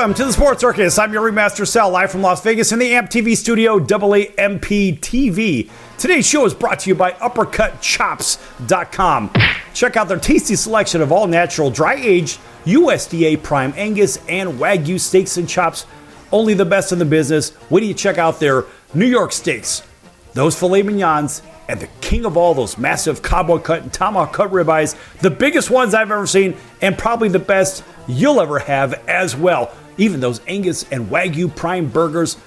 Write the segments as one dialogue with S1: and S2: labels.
S1: Welcome to the Sports Circus. I'm your Ringmaster Sal, live from Las Vegas in the AMP TV studio, AAMP TV. Today's show is brought to you by UppercutChops.com. Check out their tasty selection of all natural, dry-aged, USDA Prime Angus and Wagyu steaks and chops. Only the best in the business. Wait till you check out their New York steaks, those filet mignons, and the king of all, those massive cowboy cut and tomahawk cut ribeyes, the biggest ones I've ever seen, and probably the best you'll ever have as well. Even those Angus and Wagyu prime burgers,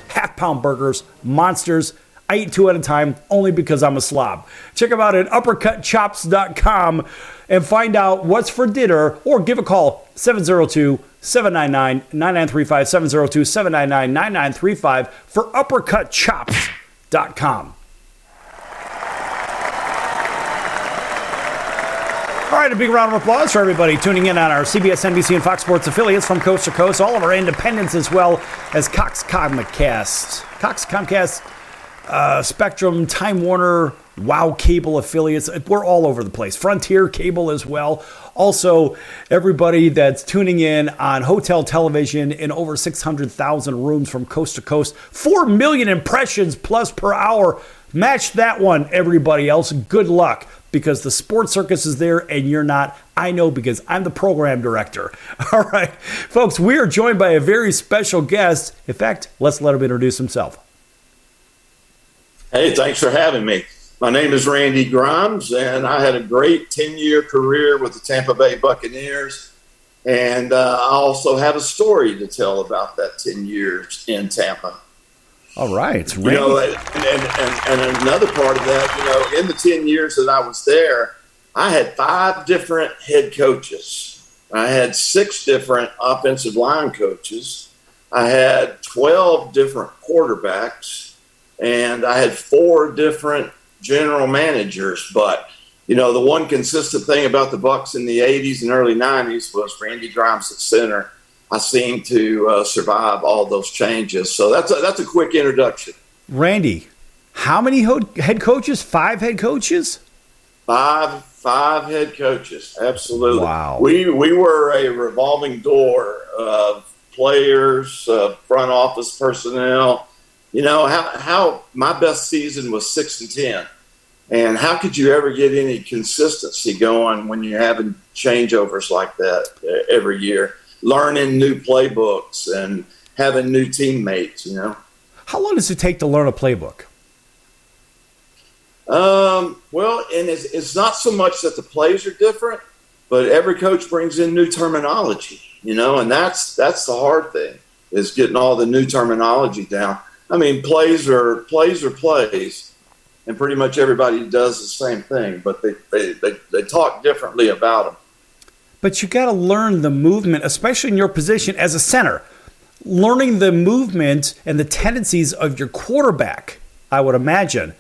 S1: half-pound burgers, monsters. I eat two at a time only because I'm a slob. Check them out at UppercutChops.com and find out what's for dinner, or give a call, 702-799-9935, 702-799-9935 for UppercutChops.com. All right, a big round of applause for everybody tuning in on our CBS, NBC, and Fox Sports affiliates from coast to coast, all of our independents, as well as Cox Comcast, Spectrum, Time Warner, Wow Cable affiliates. We're all over the place. Frontier Cable as well. Also, everybody that's tuning in on hotel television in over 600,000 rooms from coast to coast. 4 million impressions plus per hour. Match that one, everybody else. Good luck, because the Sports Circus is there and you're not. I know, because I'm the program director. All right, folks, we are joined by a very special guest. In fact, let's let him introduce himself.
S2: Hey, thanks for having me. My name is Randy Grimes, and I had a great 10-year career with the Tampa Bay Buccaneers. And I also have a story to tell about that 10 years in Tampa.
S1: All right.
S2: Randy. You know, and another part of that, in the 10 years that I was there, I had 5 different head coaches. I had 6 different offensive line coaches. I had 12 different quarterbacks, and I had 4 different general managers. But, the one consistent thing about the Bucs in the 80s and early 90s was Randy Grimes at center. I seem to survive all those changes. So that's a quick introduction.
S1: Randy, how many head coaches? 5 head coaches?
S2: Five head coaches. Absolutely.
S1: Wow.
S2: We were a revolving door of players, front office personnel. How my best season was 6-10. And how could you ever get any consistency going when you're having changeovers like that every year? Learning new playbooks and having new teammates,
S1: How long does it take to learn a playbook?
S2: Well, and it's not so much that the plays are different, but every coach brings in new terminology, and that's the hard thing, is getting all the new terminology down. I mean, plays are plays, and pretty much everybody does the same thing, but they talk differently about them.
S1: But you got to learn the movement, especially in your position as a center. Learning the movement and the tendencies of your quarterback, I would imagine.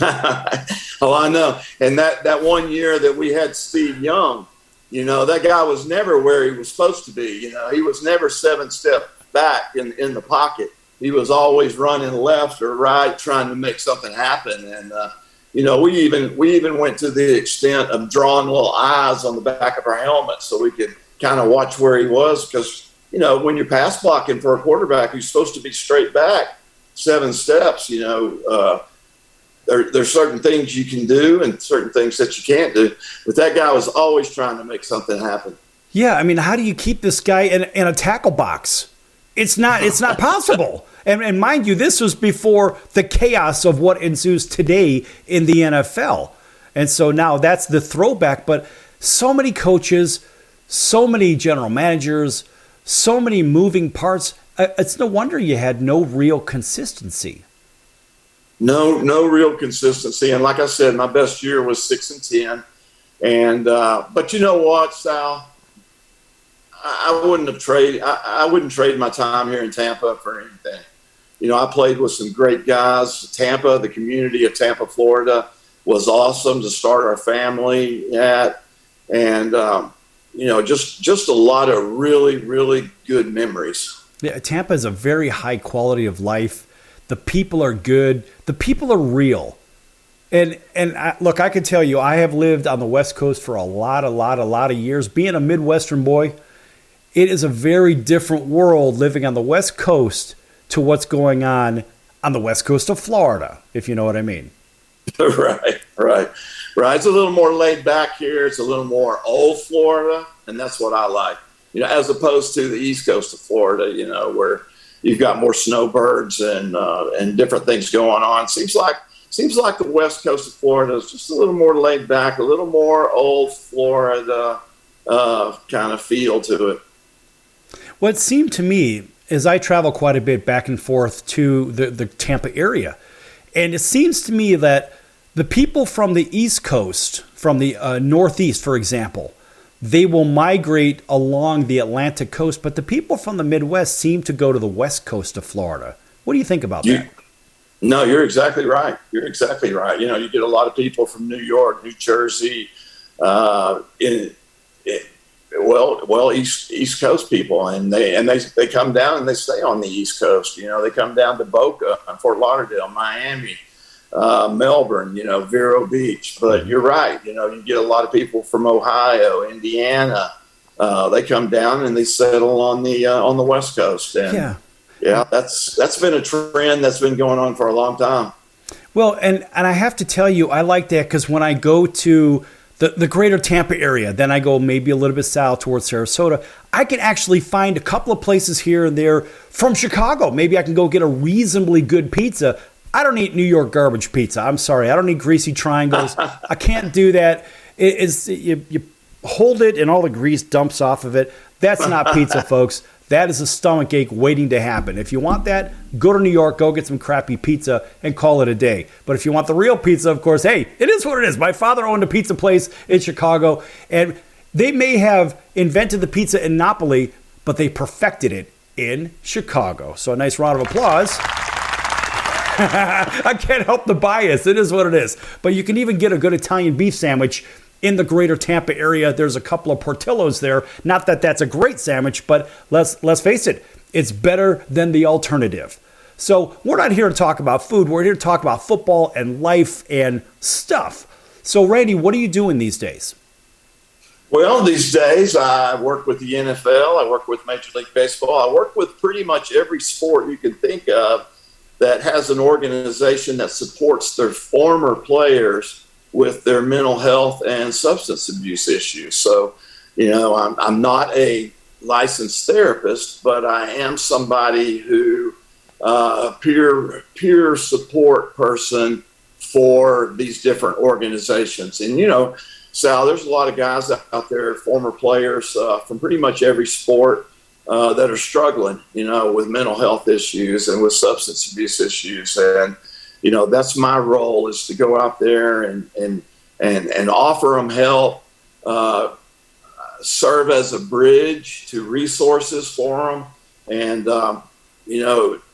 S2: Oh, I know. And that one year that we had Steve Young, that guy was never where he was supposed to be. He was never 7 steps back in the pocket. He was always running left or right, trying to make something happen. And, we even went to the extent of drawing little eyes on the back of our helmet so we could kind of watch where he was. Because, when you're pass blocking for a quarterback who's supposed to be straight back 7 steps, there's certain things you can do and certain things that you can't do. But that guy was always trying to make something happen.
S1: Yeah, I mean, how do you keep this guy in a tackle box? It's not possible. And mind you, this was before the chaos of what ensues today in the NFL. And so now that's the throwback. But so many coaches, so many general managers, so many moving parts. It's no wonder you had no real consistency.
S2: No real consistency. And like I said, my best year was 6-10. And but you know what, Sal? I wouldn't trade my time here in Tampa for anything. I played with some great guys. Tampa, the community of Tampa, Florida, was awesome to start our family at. And, just a lot of really, really good memories.
S1: Yeah, Tampa is a very high quality of life. The people are good. The people are real. And look, I can tell you, I have lived on the West Coast for a lot of years. Being a Midwestern boy, it is a very different world living on the West Coast to what's going on the West Coast of Florida, if you know what I mean.
S2: Right. It's a little more laid back here. It's a little more old Florida, and that's what I like. As opposed to the East Coast of Florida, where you've got more snowbirds and different things going on. Seems like the West Coast of Florida is just a little more laid back, a little more old Florida kind of feel to it.
S1: What seemed to me is I travel quite a bit back and forth to the Tampa area, and it seems to me that the people from the East Coast, from the Northeast, for example, they will migrate along the Atlantic coast, but the people from the Midwest seem to go to the West Coast of Florida. What do you think about that?
S2: No, you're exactly right. You get a lot of people from New York, New Jersey, East Coast people, and they come down and they stay on the East Coast. They come down to Boca, Fort Lauderdale, Miami, Melbourne, Vero Beach. But you're right. You get a lot of people from Ohio, Indiana. They come down and they settle on the West Coast. And that's been a trend that's been going on for a long time.
S1: Well, and I have to tell you, I like that because when I go to the greater Tampa area, then I go maybe a little bit south towards Sarasota, I can actually find a couple of places here and there from Chicago. Maybe I can go get a reasonably good pizza. I don't eat New York garbage pizza. I'm sorry. I don't eat greasy triangles. I can't do that. You hold it and all the grease dumps off of it. That's not pizza, folks. That is a stomach ache waiting to happen. If you want that, go to New York, go get some crappy pizza and call it a day. But if you want the real pizza, of course, hey, it is what it is. My father owned a pizza place in Chicago, and they may have invented the pizza in Napoli, but they perfected it in Chicago. So a nice round of applause. I can't help the bias. It is what it is. But you can even get a good Italian beef sandwich in the greater Tampa area. There's a couple of Portillo's there. Not that that's a great sandwich, but let's face it, it's better than the alternative. So we're not here to talk about food. We're here to talk about football and life and stuff. So Randy, what are you doing these days?
S2: Well, these days I work with the NFL. I work with Major League Baseball. I work with pretty much every sport you can think of that has an organization that supports their former players with their mental health and substance abuse issues. So, I'm not a licensed therapist, but I am somebody who peer support person for these different organizations. And, Sal, there's a lot of guys out there, former players from pretty much every sport that are struggling, with mental health issues and with substance abuse issues. And, that's my role, is to go out there and offer them help, serve as a bridge to resources for them. And,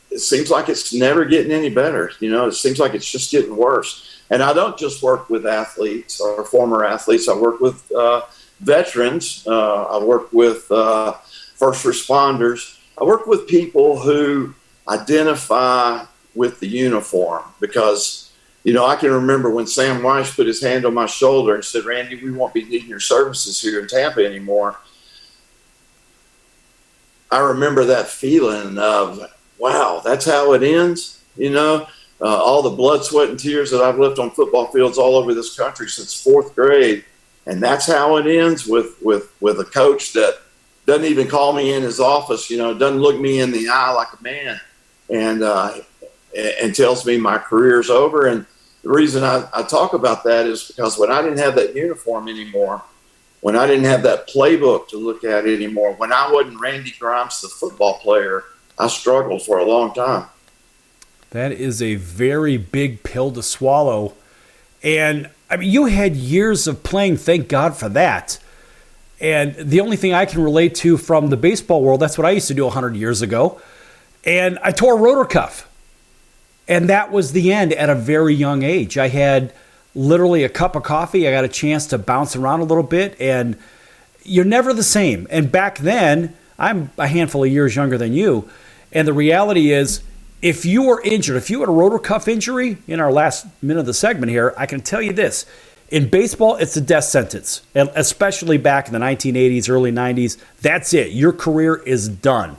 S2: it seems like it's never getting any better. It seems like it's just getting worse. And I don't just work with athletes or former athletes. I work with veterans. I work with first responders. I work with people who identify with the uniform, because, I can remember when Sam Weiss put his hand on my shoulder and said, "Randy, we won't be needing your services here in Tampa anymore." I remember that feeling of, wow, that's how it ends. All the blood, sweat, and tears that I've left on football fields all over this country since fourth grade. And that's how it ends with a coach that doesn't even call me in his office, doesn't look me in the eye like a man, and tells me my career's over. And the reason I talk about that is because when I didn't have that uniform anymore, when I didn't have that playbook to look at anymore, when I wasn't Randy Grimes, the football player, I struggled for a long time.
S1: That is a very big pill to swallow. And you had years of playing, thank God for that. And the only thing I can relate to from the baseball world, that's what I used to do 100 years ago. And I tore a rotor cuff. And that was the end at a very young age. I had literally a cup of coffee. I got a chance to bounce around a little bit, and you're never the same. And back then, I'm a handful of years younger than you. And the reality is, if you were injured, if you had a rotor cuff injury in our last minute of the segment here, I can tell you this. In baseball, it's a death sentence, especially back in the 1980s, early 90s. That's it. Your career is done.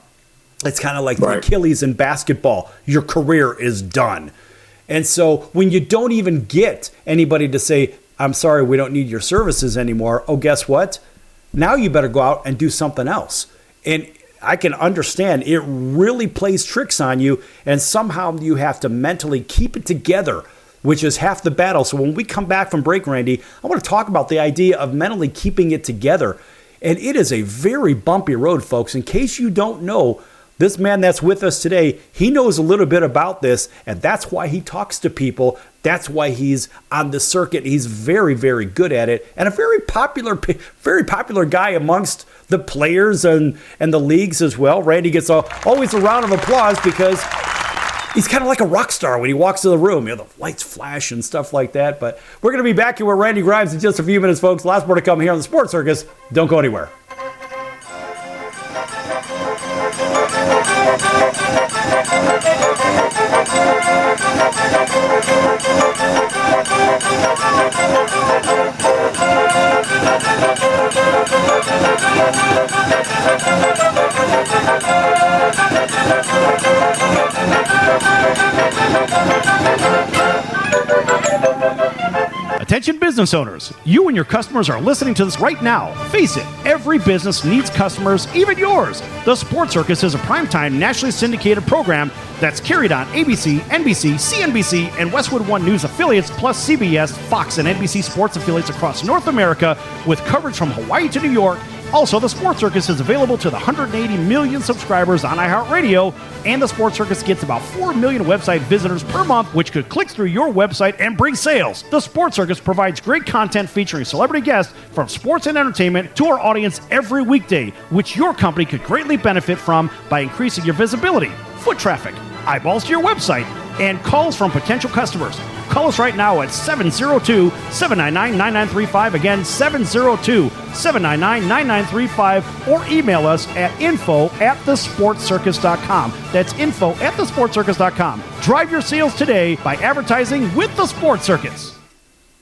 S1: It's kind of like the Achilles in basketball. Your career is done. And so when you don't even get anybody to say, I'm sorry, we don't need your services anymore. Oh, guess what? Now you better go out and do something else. And I can understand it really plays tricks on you, and somehow you have to mentally keep it together, which is half the battle. So when we come back from break, Randy, I want to talk about the idea of mentally keeping it together. And it is a very bumpy road, folks. In case you don't know, this man that's with us today, he knows a little bit about this, and that's why he talks to people. That's why he's on the circuit. He's very, very good at it, and a very popular guy amongst the players and the leagues as well. Randy gets always a round of applause because he's kind of like a rock star when he walks in the room. The lights flash and stuff like that. But we're going to be back here with Randy Grimes in just a few minutes, folks. Lots more to come here on the Sports Circus. Don't go anywhere.
S3: Attention business owners, you and your customers are listening to this right now. Face it, every business needs customers, even yours. The Sports Circus is a primetime nationally syndicated program that's carried on ABC, NBC, CNBC, and Westwood One News affiliates, plus CBS, Fox, and NBC sports affiliates across North America, with coverage from Hawaii to New York. Also, the Sports Circus is available to the 180 million subscribers on iHeartRadio, and the Sports Circus gets about 4 million website visitors per month, which could click through your website and bring sales. The Sports Circus provides great content featuring celebrity guests from sports and entertainment to our audience every weekday, which your company could greatly benefit from by increasing your visibility, foot traffic, eyeballs to your website, and calls from potential customers. Call us right now at 702-799-9935. Again, 702-799-9935. Or email us at info@thesportscircus.com. That's info@thesportscircus.com. Drive your sales today by advertising with the Sports Circus.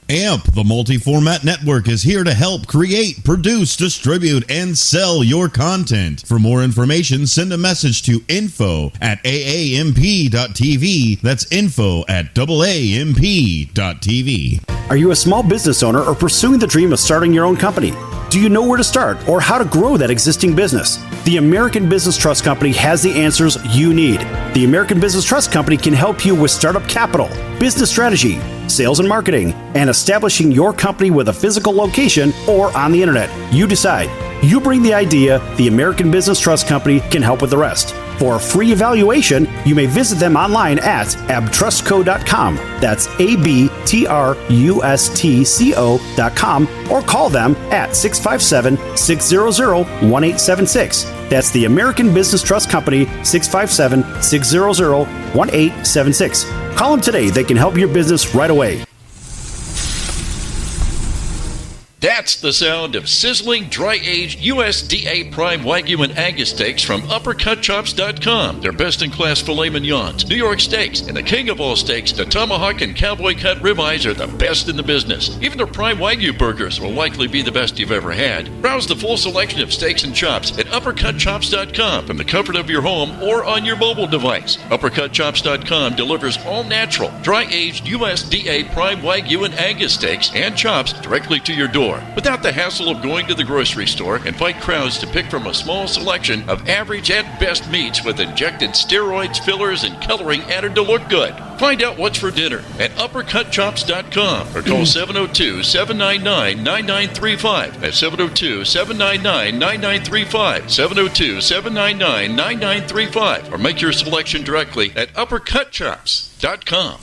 S4: AMP, the multi-format network, is here to help create, produce, distribute, and sell your content. For more information, send a message to info@aamp.tv. That's info@aamp.tv.
S1: Are you a small business owner or pursuing the dream of starting your own company? Do you know where to start or how to grow that existing business? The American Business Trust Company has the answers you need. The American Business Trust Company can help you with startup capital, business strategy, sales and marketing, and establishing your company with a physical location or on the internet. You decide. You bring the idea, the American Business Trust Company can help with the rest. For a free evaluation, you may visit them online at abtrustco.com. That's ABTRUSTCO.com, or call them at 657-600-1876. That's the American Business Trust Company, 657-600-1876. Call them today. They can help your business right away.
S5: That's the sound of sizzling, dry-aged USDA Prime Wagyu and Angus steaks from UppercutChops.com. Their best-in-class filet mignons, New York steaks, and the king of all steaks, the tomahawk and cowboy cut ribeyes, are the best in the business. Even their Prime Wagyu burgers will likely be the best you've ever had. Browse the full selection of steaks and chops at UppercutChops.com from the comfort of your home or on your mobile device. UppercutChops.com delivers all-natural, dry-aged USDA Prime Wagyu and Angus steaks and chops directly to your door, without the hassle of going to the grocery store and fight crowds to pick from a small selection of average at best meats with injected steroids, fillers, and coloring added to look good. Find out what's for dinner at UppercutChops.com or call 702-799-9935. That's 702-799-9935. 702-799-9935. Or make your selection directly at UppercutChops.com.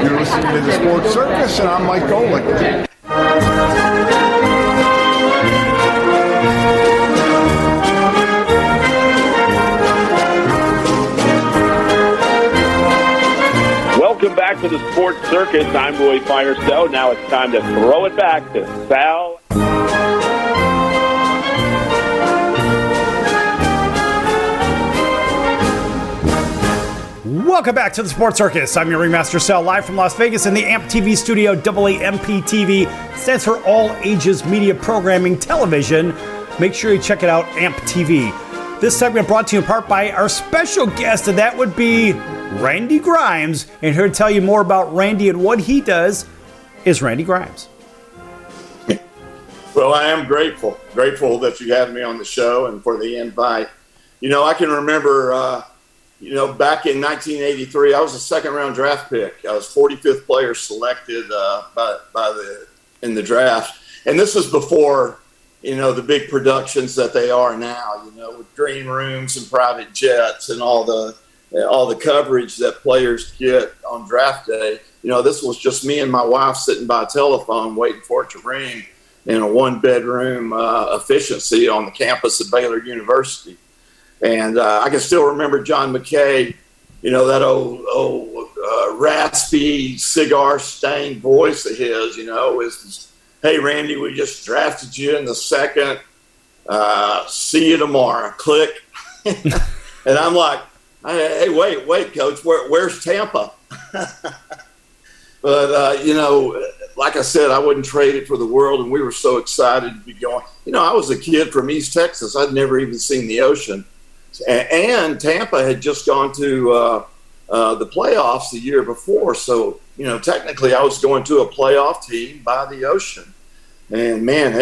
S6: You're listening to the Sports Circus, and I'm Mike Golick.
S7: Welcome back to the Sports Circus. I'm Roy Firestone. Now it's time to throw it back to Sal.
S1: Welcome back to the Sports Circus. I'm your Ringmaster Sal, live from Las Vegas in the AMP TV studio. AAMP TV stands for All Ages Media Programming Television. Make sure you check it out, AMP TV. This segment brought to you in part by our special guest, and that would be Randy Grimes. And here to tell you more about Randy and what he does is Randy Grimes.
S2: Well, I am grateful that you had me on the show and for the invite. You know, I can remember, back in 1983, I was a second-round draft pick. I was 45th player selected in the draft, and this was before, the big productions that they are now. With green rooms and private jets and all the coverage that players get on draft day. This was just me and my wife sitting by a telephone waiting for it to ring in a one-bedroom efficiency on the campus of Baylor University. And I can still remember John McKay, that old raspy, cigar-stained voice of his, is, "Hey, Randy, we just drafted you in the second. See you tomorrow. Click." And I'm like, "Hey, wait, Coach, where's Tampa?" But, like I said, I wouldn't trade it for the world, and we were so excited to be going. I was a kid from East Texas. I'd never even seen the ocean. And Tampa had just gone to the playoffs the year before. So, technically I was going to a playoff team by the ocean. And, man,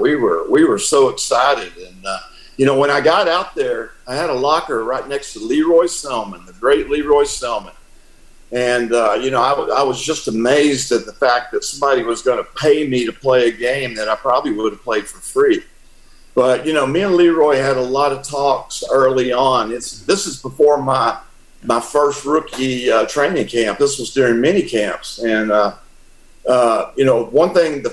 S2: we were so excited. And, when I got out there, I had a locker right next to Leroy Selman, the great Leroy Selman. And, I was just amazed at the fact that somebody was going to pay me to play a game that I probably would have played for free. But, me and Leroy had a lot of talks early on. This is before my first rookie training camp. This was during mini camps. And, the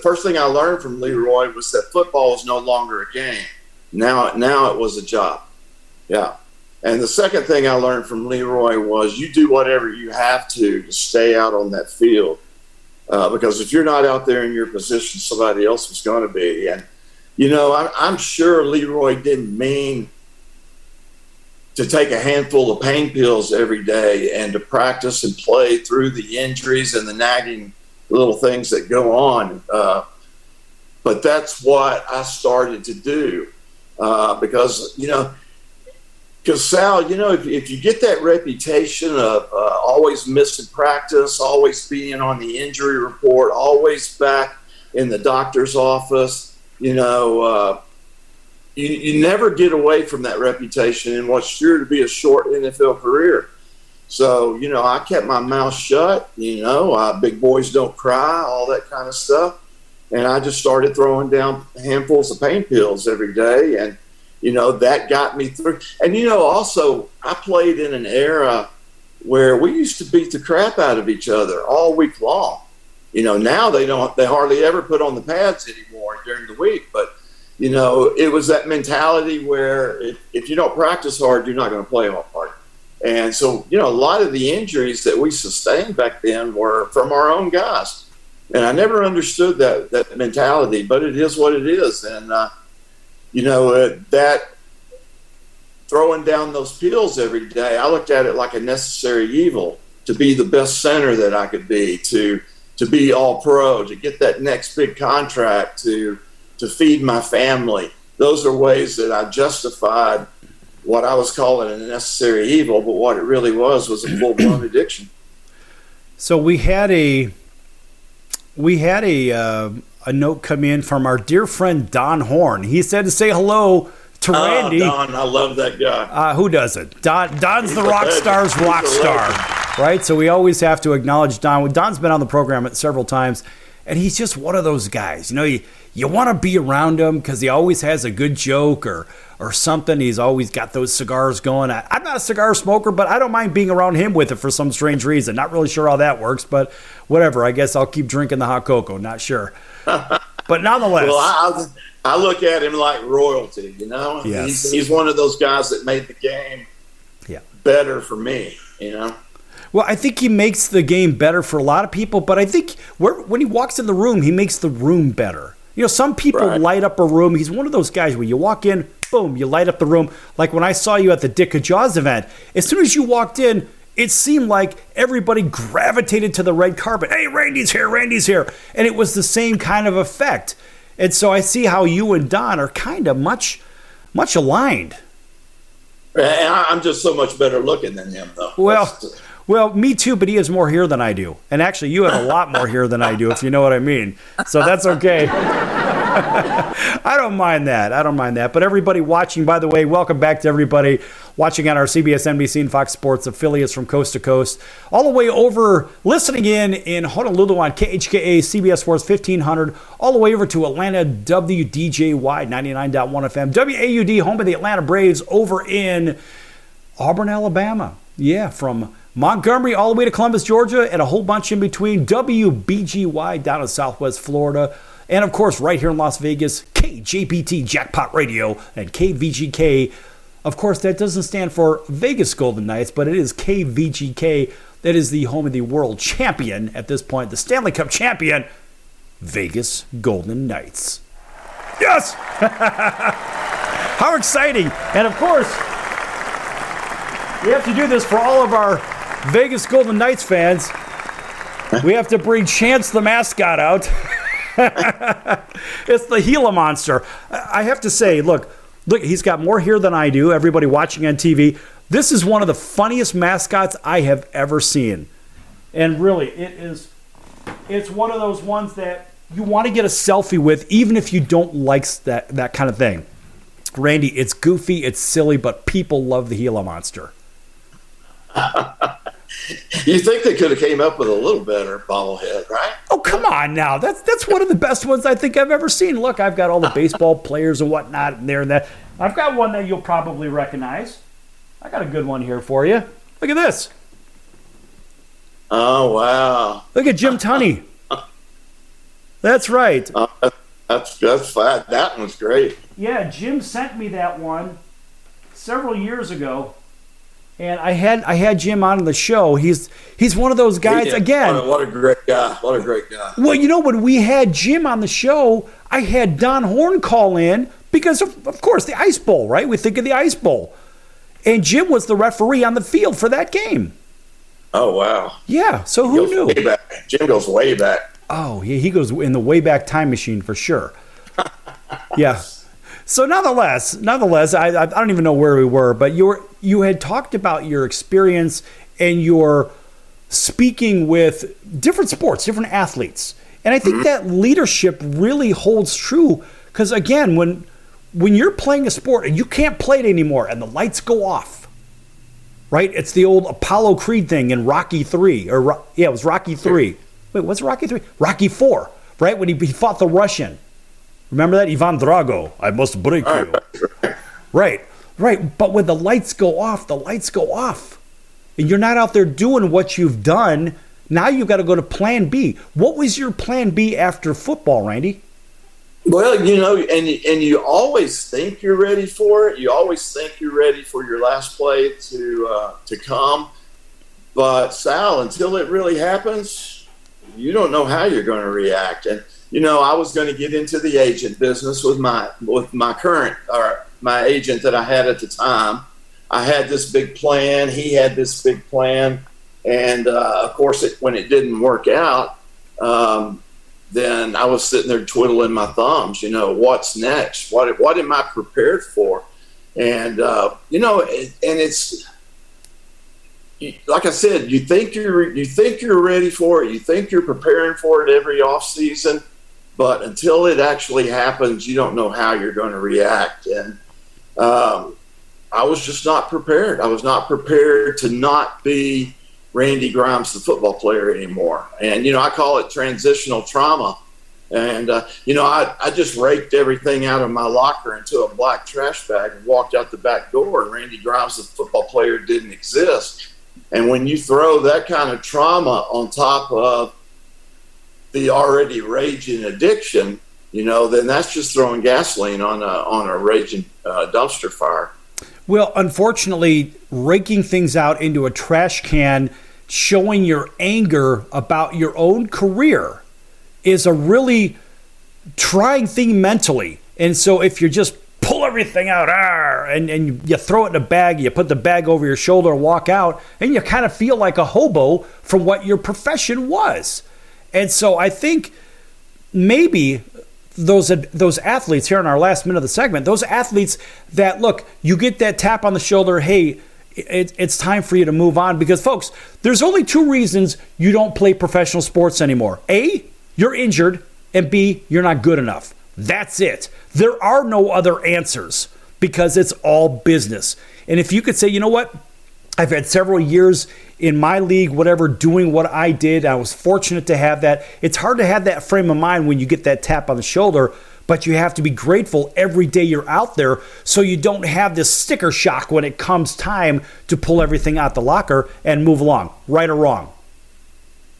S2: first thing I learned from Leroy was that football is no longer a game. Now it was a job. Yeah. And the second thing I learned from Leroy was you do whatever you have to stay out on that field. Because if you're not out there in your position, somebody else was going to be. And, I'm sure Leroy didn't mean to take a handful of pain pills every day and to practice and play through the injuries and the nagging little things that go on. But that's what I started to do because Sal, if you get that reputation of always missing practice, always being on the injury report, always back in the doctor's office, you never get away from that reputation in what's sure to be a short NFL career. So, I kept my mouth shut, big boys don't cry, all that kind of stuff. And I just started throwing down handfuls of pain pills every day. And, that got me through. And, also I played in an era where we used to beat the crap out of each other all week long. Now they hardly ever put on the pads anymore during the week. But, it was that mentality where if you don't practice hard, you're not going to play hard. And so, a lot of the injuries that we sustained back then were from our own guys. And I never understood that mentality, but it is what it is. And, that throwing down those pills every day, I looked at it like a necessary evil to be the best center that I could be, to be all pro, to get that next big contract, to feed my family. Those are ways that I justified what I was calling a necessary evil, but what it really was a full-blown addiction.
S1: So we had a note come in from our dear friend Don Horn. He said to say hello to Randy.
S2: Don, I love that guy.
S1: Who doesn't? Don's the rock star's rock star, right? So we always have to acknowledge Don. Don's been on the program several times, and he's just one of those guys. You want to be around him because he always has a good joke or something. He's always got those cigars going. I'm not a cigar smoker, but I don't mind being around him with it for some strange reason. Not really sure how that works, but whatever. I guess I'll keep drinking the hot cocoa. Not sure. But nonetheless.
S2: Well, I look at him like royalty, Yes. He's one of those guys that made the game better for me,
S1: Well, I think he makes the game better for a lot of people, but I think when he walks in the room, he makes the room better. Some people light up a room. He's one of those guys where you walk in, boom, you light up the room. Like when I saw you at the Dick of Jaws event, as soon as you walked in, it seemed like everybody gravitated to the red carpet. Hey, Randy's here, Randy's here. And it was the same kind of effect. And so I see how you and Don are kind of much aligned.
S2: And I'm just so much better looking than him, though.
S1: Well, me too, but he has more hair than I do. And actually, you have a lot more hair than I do, if you know what I mean. So that's okay. I don't mind that. But everybody watching, by the way, welcome back to everybody watching on our CBS, NBC, and Fox Sports affiliates from coast to coast. All the way over, listening in Honolulu on KHKA, CBS Sports 1500, all the way over to Atlanta, WDJY 99.1 FM, WAUD, home of the Atlanta Braves, over in Auburn, Alabama. Yeah, from Montgomery all the way to Columbus, Georgia, and a whole bunch in between. WBGY down in Southwest Florida. And, of course, right here in Las Vegas, KJPT Jackpot Radio and KVGK. Of course, that doesn't stand for Vegas Golden Knights, but it is KVGK. That is the home of the world champion at this point, the Stanley Cup champion, Vegas Golden Knights. Yes! How exciting. And, of course, we have to do this for all of our Vegas Golden Knights fans. We have to bring Chance the mascot out. It's the Gila Monster. I have to say, look, he's got more hair than I do. Everybody watching on TV, this is one of the funniest mascots I have ever seen. And really, it's one of those ones that you want to get a selfie with, even if you don't like that kind of thing. Randy, it's goofy, it's silly, but people love the Gila Monster.
S2: You think they could have came up with a little better bobblehead, right?
S1: Oh, come on now. That's one of the best ones I think I've ever seen. Look, I've got all the baseball players and whatnot in there and that. I've got one that you'll probably recognize. I got a good one here for you. Look at this.
S2: Oh, wow.
S1: Look at Jim Tunney. That's right.
S2: That's fine. That one's great.
S1: Yeah, Jim sent me that one several years ago. And I had Jim on the show. He's one of those guys, again.
S2: What a great guy. What a great guy.
S1: Well, you know, when we had Jim on the show, I had Don Horn call in because, of course, the Ice Bowl, right? We think of the Ice Bowl. And Jim was the referee on the field for that game.
S2: Oh, wow.
S1: Yeah, so who knew?
S2: Way back. Jim goes way back.
S1: Oh, yeah, he goes in the way back time machine for sure. Yeah. So nonetheless, I don't even know where we were, but you had talked about your experience and your speaking with different sports, different athletes. And I think that leadership really holds true because, again, when you're playing a sport and you can't play it anymore and the lights go off, right? It's the old Apollo Creed thing in Rocky 3. It was Rocky 3. Wait, what's Rocky 3? Rocky 4, right? When he fought the Russian. Remember that? Ivan Drago, I must break you. Right. But when the lights go off, the lights go off. And you're not out there doing what you've done. Now you've got to go to plan B. What was your plan B after football, Randy?
S2: Well, you know, and you always think you're ready for it. You always think you're ready for your last play to come. But, Sal, until it really happens, you don't know how you're going to react. And you know, I was going to get into the agent business with my current, or my agent that I had at the time. I had this big plan. He had this big plan. And, of course, when it didn't work out, then I was sitting there twiddling my thumbs, you know, what's next? What am I prepared for? And, you know, and it's, like I said, you think you're ready for it. You think you're preparing for it every off season. But until it actually happens, you don't know how you're going to react. And I was just not prepared. I was not prepared to not be Randy Grimes, the football player, anymore. And, you know, I call it transitional trauma. And, you know, I just raked everything out of my locker into a black trash bag and walked out the back door. And Randy Grimes, the football player, didn't exist. And when you throw that kind of trauma on top of the already raging addiction, you know, then that's just throwing gasoline on a raging dumpster fire.
S1: Well, unfortunately, raking things out into a trash can, showing your anger about your own career is a really trying thing mentally. And so if you're just pull everything out, and you throw it in a bag, you put the bag over your shoulder and walk out, and you kind of feel like a hobo from what your profession was. And so I think maybe those athletes here in our last minute of the segment, those athletes that, look, you get that tap on the shoulder, hey, it's time for you to move on. Because, folks, there's only two reasons you don't play professional sports anymore. A, you're injured, and B, you're not good enough. That's it. There are no other answers because it's all business. And if you could say, you know what, I've had several years in my league, whatever, doing what I did. I was fortunate to have that. It's hard to have that frame of mind when you get that tap on the shoulder, but you have to be grateful every day you're out there so you don't have this sticker shock when it comes time to pull everything out the locker and move along, right or wrong.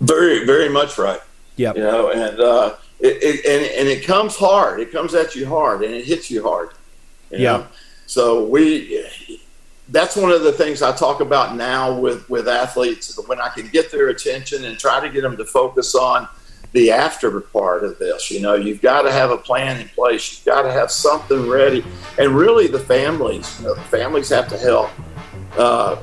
S2: Very, very much right.
S1: Yeah.
S2: You know, and it comes hard. It comes at you hard, and it hits you hard. You know? So that's one of the things I talk about now with athletes, when I can get their attention and try to get them to focus on the after part of this. You know, you've got to have a plan in place. You've got to have something ready. And really the families have to help.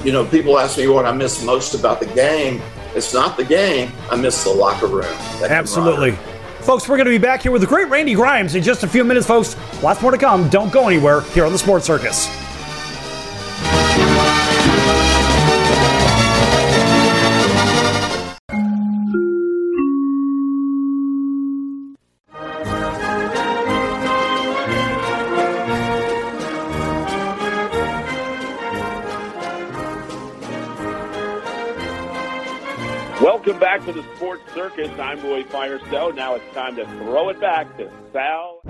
S2: You know, people ask me what I miss most about the game. It's not the game. I miss the locker room.
S1: Absolutely. Folks, we're going to be back here with the great Randy Grimes in just a few minutes, folks. Lots more to come. Don't go anywhere here on the Sports Circus.
S7: Welcome back to the Sports Circus. I'm Roy Firestone. Now it's time to throw it back to Sal.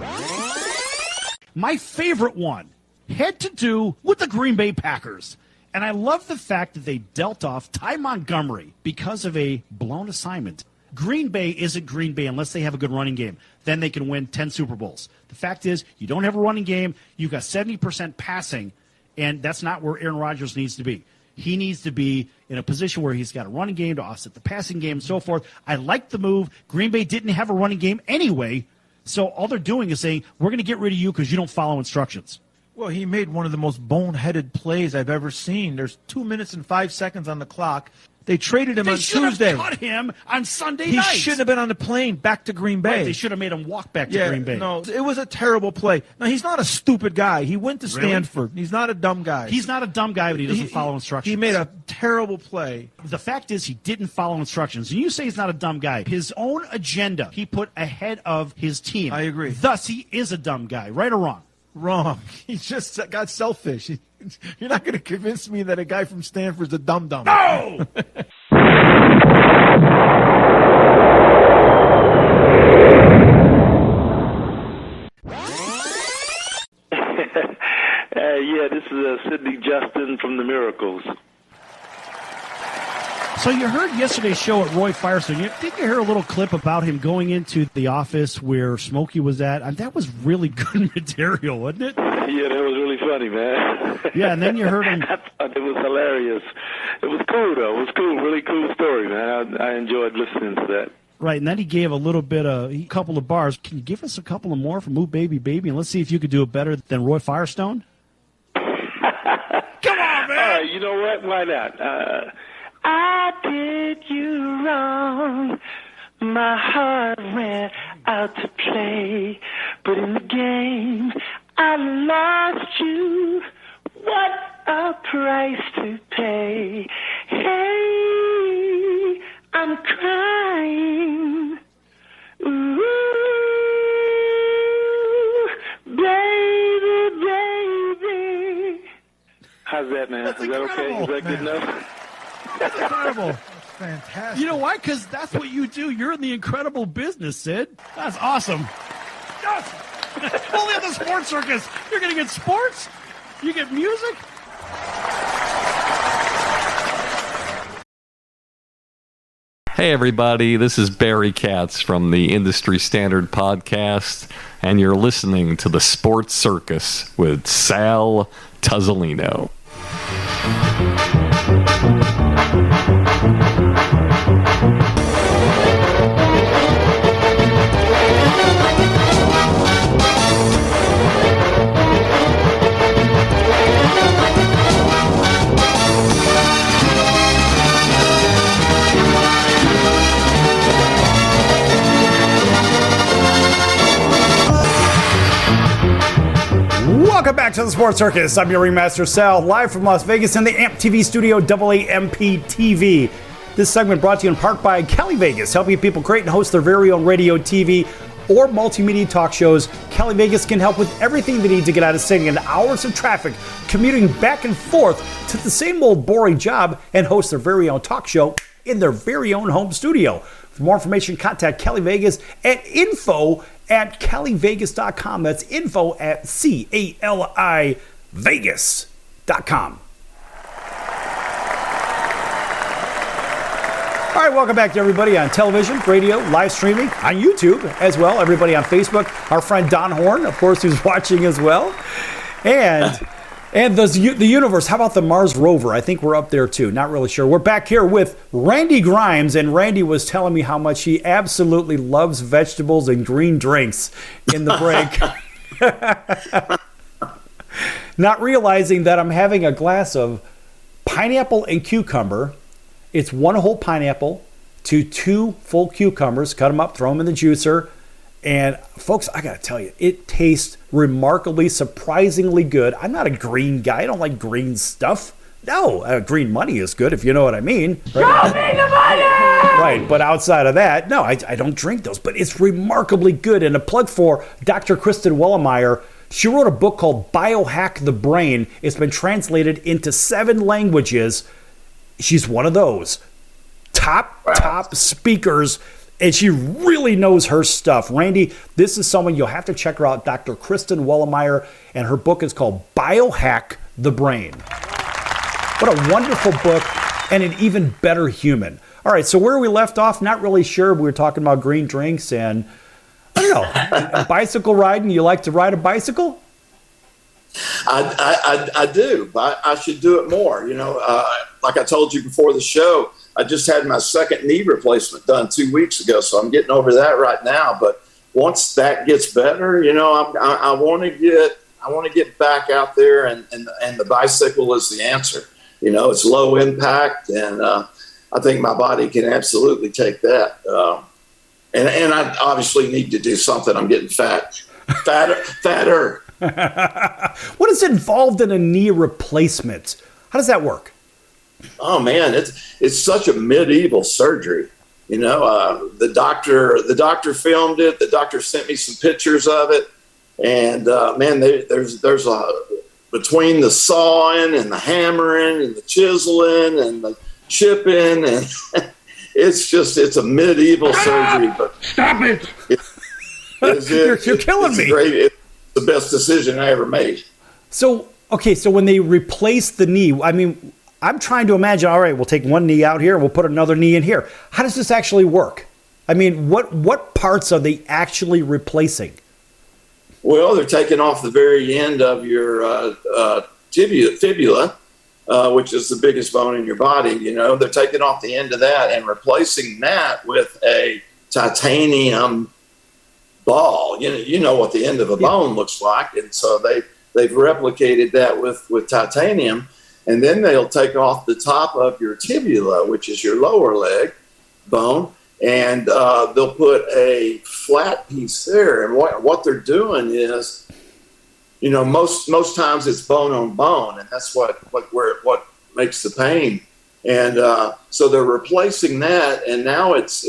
S3: My favorite one had to do with the Green Bay Packers. And I love the fact that they dealt off Ty Montgomery because of a blown assignment. Green Bay isn't Green Bay unless they have a good running game. Then they can win 10 Super Bowls. The fact is, you don't have a running game. You've got 70% passing, and that's not where Aaron Rodgers needs to be. He needs to be in a position where he's got a running game to offset the passing game and so forth. I like the move. Green Bay didn't have a running game anyway, so all they're doing is saying, we're going to get rid of you because you don't follow instructions.
S8: Well, he made one of the most boneheaded plays I've ever seen. There's 2 minutes and 5 seconds on the clock. They traded him on Tuesday.
S3: They should have cut him on Sunday night.
S8: He shouldn't have been on the plane back to Green Bay.
S3: Right, they should have made him walk back to Green Bay.
S8: No, it was a terrible play. Now, he's not a stupid guy. He went to Stanford. He's not a dumb guy.
S3: He's not a dumb guy, but he doesn't follow instructions.
S8: He made a terrible play.
S3: The fact is he didn't follow instructions. And you say he's not a dumb guy. His own agenda he put ahead of his team.
S8: I agree.
S3: Thus, he is a dumb guy. Right or wrong?
S8: Wrong. He just got selfish. You're not going to convince me that a guy from Stanford's a dum-dum.
S3: No!
S9: Yeah, this is Sidney Justin from The Miracles.
S3: So you heard yesterday's show at Roy Firestone. Didn't you hear a little clip about him going into the office where Smokey was at? That was really good material, wasn't it?
S9: Yeah, that was really funny, man.
S3: Yeah, and then you heard him.
S9: I thought it was hilarious. It was cool, though. It was cool. Really cool story, man. I enjoyed listening to that.
S3: Right, and then he gave a couple of bars. Can you give us a couple of more from Ooh Baby Baby? And let's see if you could do it better than Roy Firestone. Come on, man!
S9: All right, you know what? Why not? I did you wrong. My heart ran out to play, but in the game I lost you. What a price to pay. Hey, I'm crying. Ooh, baby, baby. How's that, man?
S3: That's
S9: Is that okay? Is that good enough?
S3: That's incredible.
S8: That's fantastic.
S3: You know why? Because that's what you do. You're in the incredible business, Sid. That's awesome. Yes! Only on the Sports Circus. You're going to get sports. You get music.
S10: Hey everybody, this is Barry Katz from the Industry Standard Podcast, and you're listening to the Sports Circus with Sal Tuzzolino.
S1: Welcome back to the Sports Circus. I'm your Ringmaster Sal, live from Las Vegas in the AMP TV studio, AAMP TV. This segment brought to you in part by Cali Vegas, helping people create and host their very own radio, TV, or multimedia talk shows. Cali Vegas can help with everything they need to get out of sitting in hours of traffic, commuting back and forth to the same old boring job, and host their very own talk show in their very own home studio. For more information, contact Cali Vegas at info@calivegas.com. That's info@CALIvegas.com. All right, welcome back to everybody on television, radio, live streaming, on YouTube as well. Everybody on Facebook. Our friend Don Horn, of course, who's watching as well. And the universe. How about the Mars rover? I think we're up there too. Not really sure. We're back here with Randy Grimes, and Randy was telling me how much he absolutely loves vegetables and green drinks in the break. Not realizing that I'm having a glass of pineapple and cucumber. It's one whole pineapple to two full cucumbers. Cut them up, throw them in the juicer. And folks, I got to tell you, it tastes remarkably, surprisingly good. I'm not a green guy. I don't like green stuff. No, green money is good, if you know what I mean. Right? Show me the money! Right, but outside of that, no, I don't drink those. But it's remarkably good. And a plug for Dr. Kristen Wellemeyer. She wrote a book called Biohack the Brain. It's been translated into 7 languages. She's one of those top speakers, and she really knows her stuff. Randy, this is someone you'll have to check her out, Dr. Kristen Wellemeyer, and her book is called Biohack the Brain. What a wonderful book, and an even better human. All right, so where we left off, not really sure. We were talking about green drinks and, I don't know, a bicycle riding. You like to ride a bicycle?
S2: I do, but I should do it more. You know, like I told you before the show, I just had my second knee replacement done 2 weeks ago, so I'm getting over that right now. But once that gets better, you know, I want to get back out there, and the bicycle is the answer. You know, it's low impact, and I think my body can absolutely take that. And I obviously need to do something. I'm getting fatter.
S1: What is involved in a knee replacement? How does that work?
S2: Oh man, it's such a medieval surgery. You know, the doctor filmed it. The doctor sent me some pictures of it, and man, there's between the sawing and the hammering and the chiseling and the chipping, and it's a medieval surgery. But
S6: stop it!
S1: You're killing me.
S2: It's the best decision I ever made.
S1: So, okay, so when they replace the knee, I mean, I'm trying to imagine, all right, we'll take one knee out here and we'll put another knee in here. How does this actually work? I mean, what parts are they actually replacing?
S2: Well, they're taking off the very end of your fibula, which is the biggest bone in your body. You know, they're taking off the end of that and replacing that with a titanium ball. You know what the end of a bone looks like, and so they've replicated that with titanium, and then they'll take off the top of your tibula, which is your lower leg bone, and they'll put a flat piece there. And what they're doing is, you know, most times it's bone on bone, and that's what makes the pain. And so they're replacing that, and now it's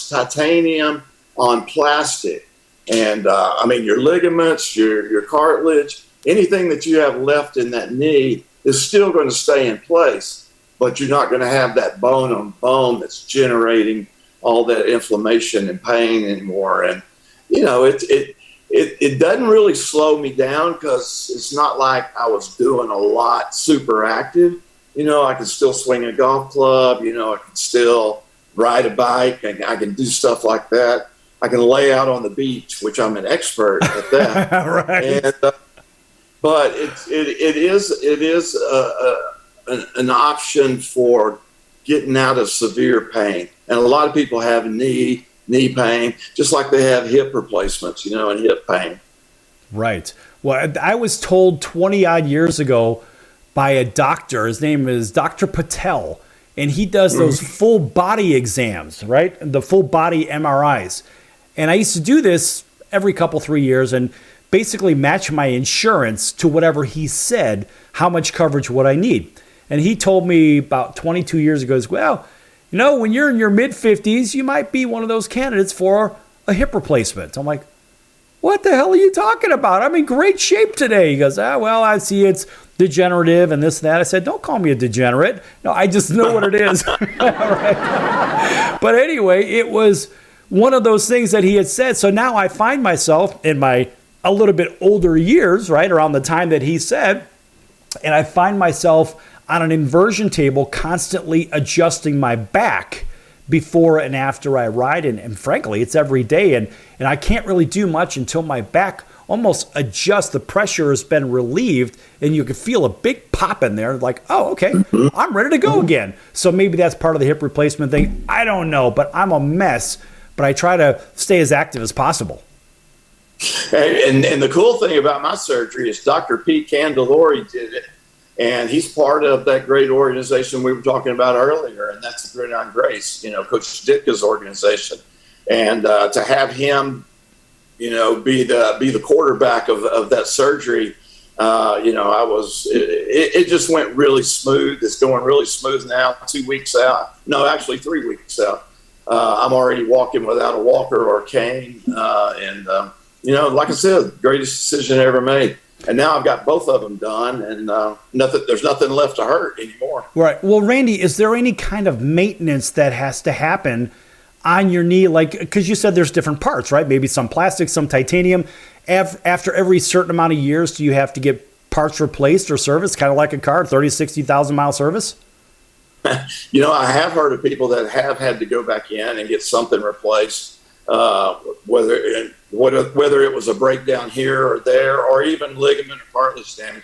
S2: titanium on plastic. And I mean, your ligaments, your cartilage, anything that you have left in that knee is still going to stay in place, but you're not going to have that bone on bone that's generating all that inflammation and pain anymore. And you know, it doesn't really slow me down, because it's not like I was doing a lot super active. You know, I can still swing a golf club. You know, I can still ride a bike. I can do stuff like that. I can lay out on the beach, which I'm an expert at that.
S1: Right.
S2: And, but it is an option for getting out of severe pain. And a lot of people have knee pain, just like they have hip replacements, you know, and hip pain.
S1: Right. Well, I was told 20 odd years ago by a doctor, his name is Dr. Patel, and he does those full body exams, right? The full body MRIs. And I used to do this every 3 years, and basically match my insurance to whatever he said, how much coverage would I need. And he told me about 22 years ago, well, when you're in your mid-50s, you might be one of those candidates for a hip replacement. I'm like, what the hell are you talking about? I'm in great shape today. He goes, well, I see it's degenerative and this and that. I said, don't call me a degenerate. No, I just know what it is. Right? But anyway, it was one of those things that he had said. So now I find myself in my a little bit older years, right, around the time that he said, and I find myself on an inversion table constantly adjusting my back before and after I ride. And frankly, it's every day. And I can't really do much until my back almost adjusts. The pressure has been relieved and you can feel a big pop in there. Like, oh, okay, I'm ready to go again. So maybe that's part of the hip replacement thing. I don't know, but I'm a mess. But I try to stay as active as possible.
S2: And the cool thing about my surgery is Dr. Pete Candelori did it. And he's part of that great organization we were talking about earlier, and that's the Gridiron Grace, Coach Ditka's organization. And to have him, be the quarterback of that surgery, it just went really smooth. It's going really smooth now, 2 weeks out. No, actually 3 weeks out. I'm already walking without a walker or a cane. Like I said, greatest decision I ever made. And now I've got both of them done, and there's nothing left to hurt anymore.
S1: Right. Well, Randy, is there any kind of maintenance that has to happen on your knee? Like, because you said there's different parts, right? Maybe some plastic, some titanium. After every certain amount of years, do you have to get parts replaced or serviced, kind of like a car, 30, 60,000 mile service?
S2: I have heard of people that have had to go back in and get something replaced, whether it was a breakdown here or there, or even ligament or cartilage damage.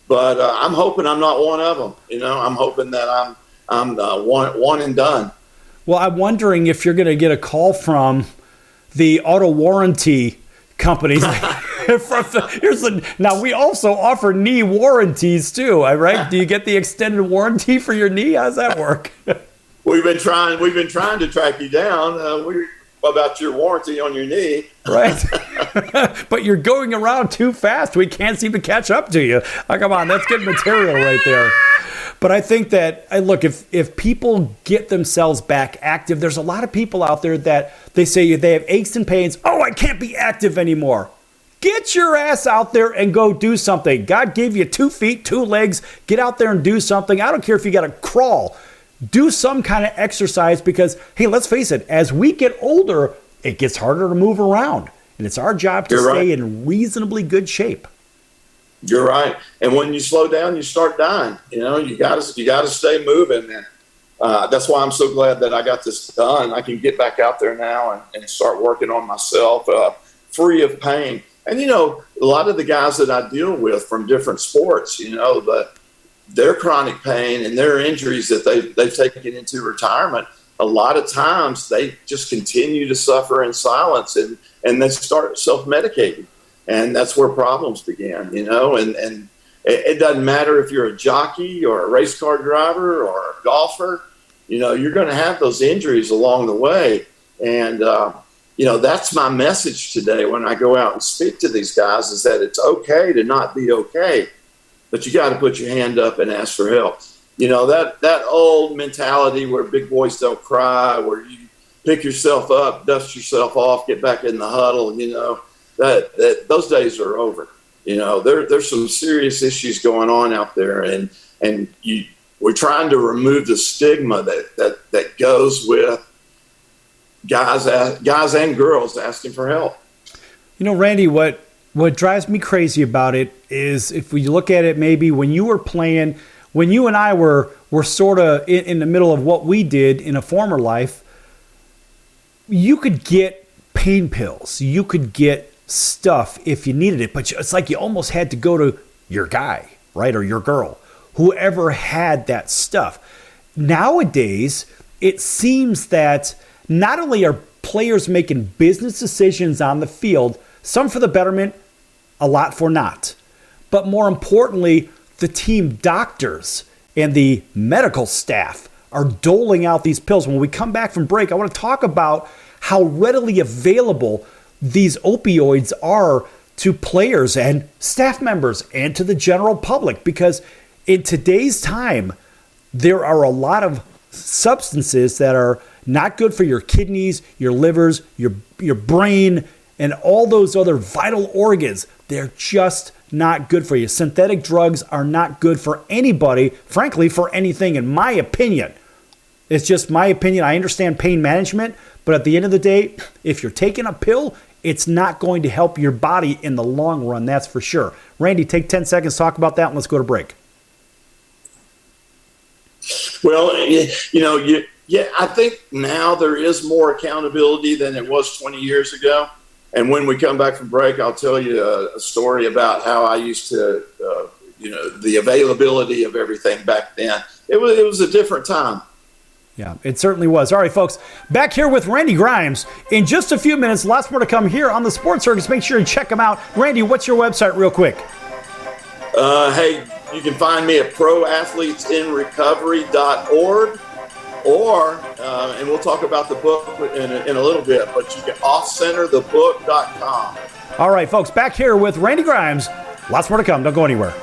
S2: But I'm hoping I'm not one of them. I'm hoping that I'm one and done.
S1: Well, I'm wondering if you're going to get a call from the auto warranty companies. Now, we also offer knee warranties too, right? Do you get the extended warranty for your knee? How does that work?
S2: We've been trying to track you down. About your warranty on your knee.
S1: Right. But you're going around too fast. We can't seem to catch up to you. Oh, come on, that's good material right there. But I think that, look, if people get themselves back active, there's a lot of people out there that they say they have aches and pains. Oh, I can't be active anymore. Get your ass out there and go do something. God gave you 2 feet, 2 legs. Get out there and do something. I don't care if you got to crawl. Do some kind of exercise because, hey, let's face it, as we get older, it gets harder to move around. And it's our job to stay in reasonably good shape.
S2: You're right. And when you slow down, you start dying. You got to stay moving. And that's why I'm so glad that I got this done. I can get back out there now and start working on myself, free of pain. And, a lot of the guys that I deal with from different sports, their chronic pain and their injuries that they've taken into retirement, a lot of times they just continue to suffer in silence and they start self-medicating. And that's where problems began, and it doesn't matter if you're a jockey or a race car driver or a golfer, you're going to have those injuries along the way. And, that's my message today when I go out and speak to these guys is that it's okay to not be okay. But you got to put your hand up and ask for help. That old mentality where big boys don't cry, where you pick yourself up, dust yourself off, get back in the huddle. That those days are over. There's some serious issues going on out there, and we're trying to remove the stigma that goes with guys and girls asking for help.
S1: Randy, what drives me crazy about it is if we look at it maybe when you were playing, when you and I were sort of in the middle of what we did in a former life, you could get pain pills. You could get stuff if you needed it, but it's like you almost had to go to your guy, right, or your girl, whoever had that stuff. Nowadays, it seems that not only are players making business decisions on the field, some for the betterment, a lot for not. But more importantly, the team doctors and the medical staff are doling out these pills. When we come back from break, I want to talk about how readily available these opioids are to players and staff members and to the general public, because in today's time, there are a lot of substances that are not good for your kidneys, your livers, your brain, and all those other vital organs. They're just not good for you. Synthetic drugs are not good for anybody, frankly, for anything, in my opinion. It's just my opinion. I understand pain management, but at the end of the day, if you're taking a pill, it's not going to help your body in the long run, that's for sure. Randy, take 10 seconds, talk about that, and let's go to break.
S2: Well, I think now there is more accountability than it was 20 years ago. And when we come back from break, I'll tell you a story about how I used to, the availability of everything back then. It was a different time.
S1: Yeah, it certainly was. All right, folks, back here with Randy Grimes in just a few minutes. Lots more to come here on the Sports Circus. Make sure you check them out. Randy, what's your website real quick?
S2: Hey, you can find me at proathletesinrecovery.org, and we'll talk about the book in a little bit, but you can offcenterthebook.com.
S1: All right, folks, back here with Randy Grimes. Lots more to come. Don't go anywhere.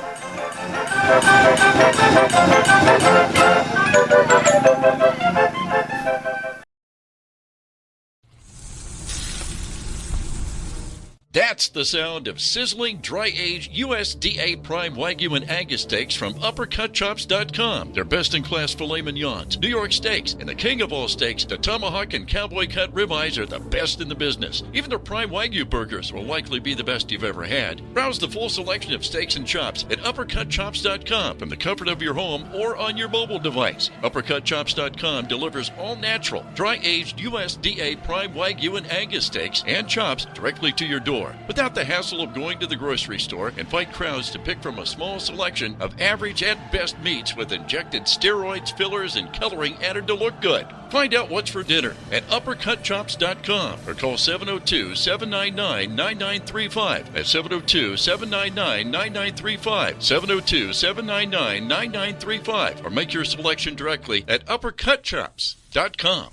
S5: That's the sound of sizzling, dry-aged USDA Prime Wagyu and Angus steaks from UppercutChops.com. Their best-in-class filet mignons, New York steaks, and the king of all steaks, the tomahawk and cowboy cut ribeyes are the best in the business. Even their Prime Wagyu burgers will likely be the best you've ever had. Browse the full selection of steaks and chops at UppercutChops.com from the comfort of your home or on your mobile device. UppercutChops.com delivers all-natural, dry-aged USDA Prime Wagyu and Angus steaks and chops directly to your door, without the hassle of going to the grocery store and fight crowds to pick from a small selection of average at best meats with injected steroids, fillers, and coloring added to look good. Find out what's for dinner at UppercutChops.com or call 702-799-9935. That's 702-799-9935. 702-799-9935. Or make your selection directly at UppercutChops.com.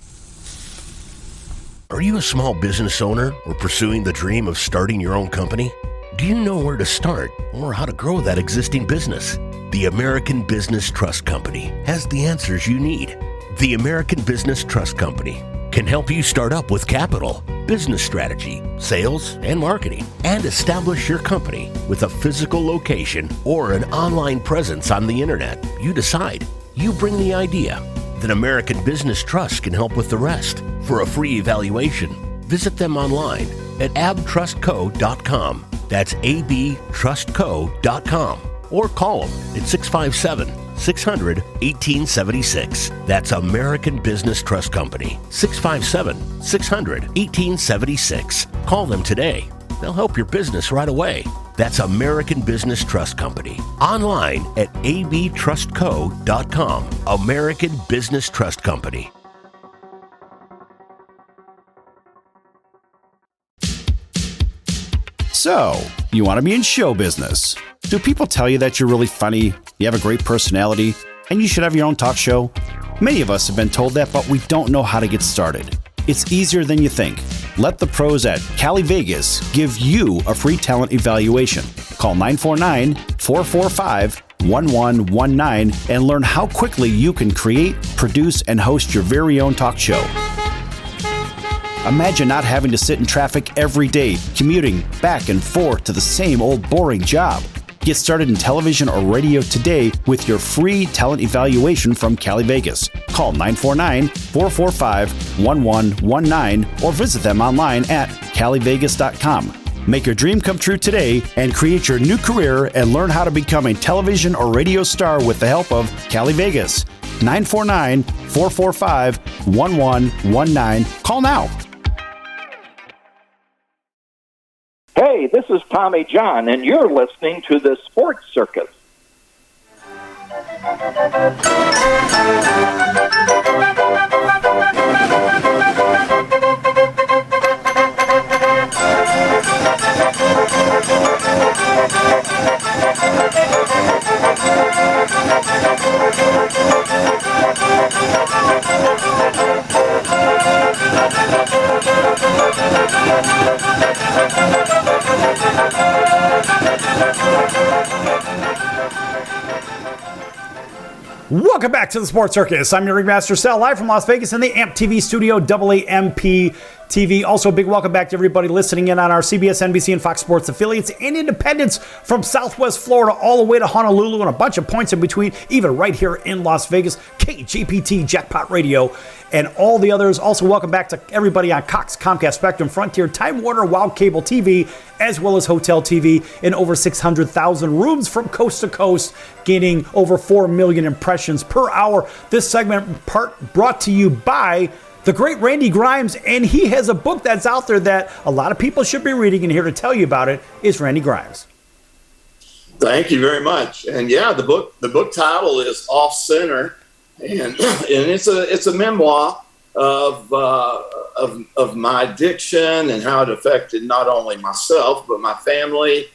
S11: Are you a small business owner or pursuing the dream of starting your own company? Do you know where to start or how to grow that existing business? The American Business Trust Company has the answers you need. The American Business Trust Company can help you start up with capital, business strategy, sales, and marketing, and establish your company with a physical location or an online presence on the internet. You decide. You bring the idea. Then American Business Trust can help with the rest. For a free evaluation, visit them online at abtrustco.com. That's abtrustco.com. Or call them at 657-600-1876. That's American Business Trust Company. 657-600-1876. Call them today. They'll help your business right away. That's American Business Trust Company. Online at abtrustco.com. American Business Trust Company.
S3: So, you want to be in show business. Do people tell you that you're really funny, you have a great personality, and you should have your own talk show? Many of us have been told that, but we don't know how to get started. It's easier than you think. Let the pros at Cali Vegas give you a free talent evaluation. Call 949-445-1119 and learn how quickly you can create, produce, and host your very own talk show. Imagine not having to sit in traffic every day, commuting back and forth to the same old boring job. Get started in television or radio today with your free talent evaluation from Cali Vegas. Call 949-445-1119 or visit them online at calivegas.com. Make your dream come true today and create your new career and learn how to become a television or radio star with the help of Cali Vegas. 949-445-1119. Call now.
S12: Hey, this is Tommy John, and you're listening to the Sports Circus.
S1: Welcome back to the Sports Circus. I'm your Ringmaster Sal, live from Las Vegas in the AMP TV studio, AAMP TV. Also, a big welcome back to everybody listening in on our CBS, NBC, and Fox Sports affiliates and independents from Southwest Florida all the way to Honolulu and a bunch of points in between, even right here in Las Vegas, KJPT, Jackpot Radio, and all the others. Also, welcome back to everybody on Cox, Comcast, Spectrum, Frontier, Time Warner, Wow Cable TV, as well as Hotel TV in over 600,000 rooms from coast to coast, gaining over 4 million impressions per hour. This segment brought to you by the great Randy Grimes, and he has a book that's out there that a lot of people should be reading, and here to tell you about it is Randy Grimes.
S2: Thank you very much. And yeah, the book title is Off Center, and it's a memoir of my addiction and how it affected not only myself but my family,